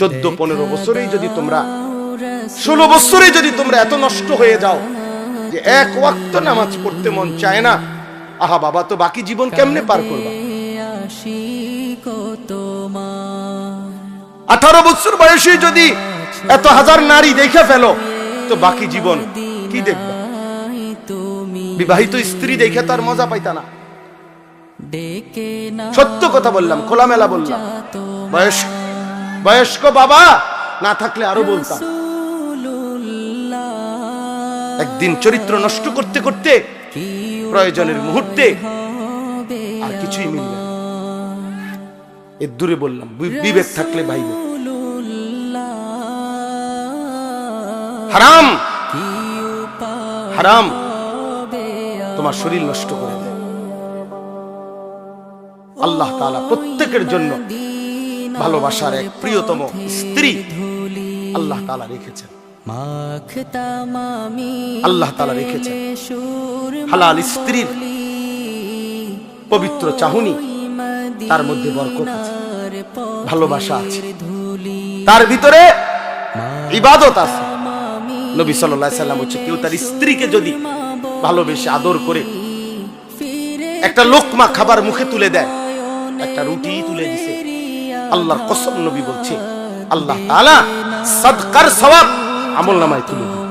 14-15 বছরেই যদি তোমরা 16 বছরে যদি তোমরা এত নষ্ট হয়ে যাও যে এক ওয়াক্ত নামাজ পড়তে মন চায় না, আহা বাবা, তো বাকি জীবন কেমনে পার করবা? 18 বছর বয়সে যদি এত হাজার নারী দেখে ফেলো, তো বাকি জীবন কি দেখবা? বিবাহিত স্ত্রী দেখে তো আর মজা পাইতা না। সত্য কথা বললাম, খোলামেলা বললাম। বয়স্ক বাবা না থাকলে আরো বলতাম। একদিন চরিত্র নষ্ট করতে করতে প্রয়োজনের মুহূর্তে আর কিছুই মিলবে না। এর দূরে বললাম, বিবেক থাকলে ভাইবে। হারাম হারাম তোমার শরীর নষ্ট করে দেয়। আল্লাহ তাআলা প্রত্যেকের জন্য ভালোবাসার এক প্রিয়তম স্ত্রী আল্লাহ তাআলা রেখেছেন। আল্লাহ তাআলা রেখেছেন হালাল স্ত্রীর পবিত্র চাহনি, তার মধ্যে বরকত আছে, ভালোবাসা আছে, তার ভিতরে ইবাদত আছে। নবী সাল্লাল্লাহু আলাইহি সাল্লাম বলেছেন, কেউ তার স্ত্রীকে যদি ভালোবেসে আদর করে একটা লোকমা খাবার মুখে তুলে দেয়, একটা রুটি তুলে দিছে, আল্লাহর কসম নবী বলছে, আল্লাহ তাআলা সাদকার সওয়াব আমলনামায় তুলে দেয়।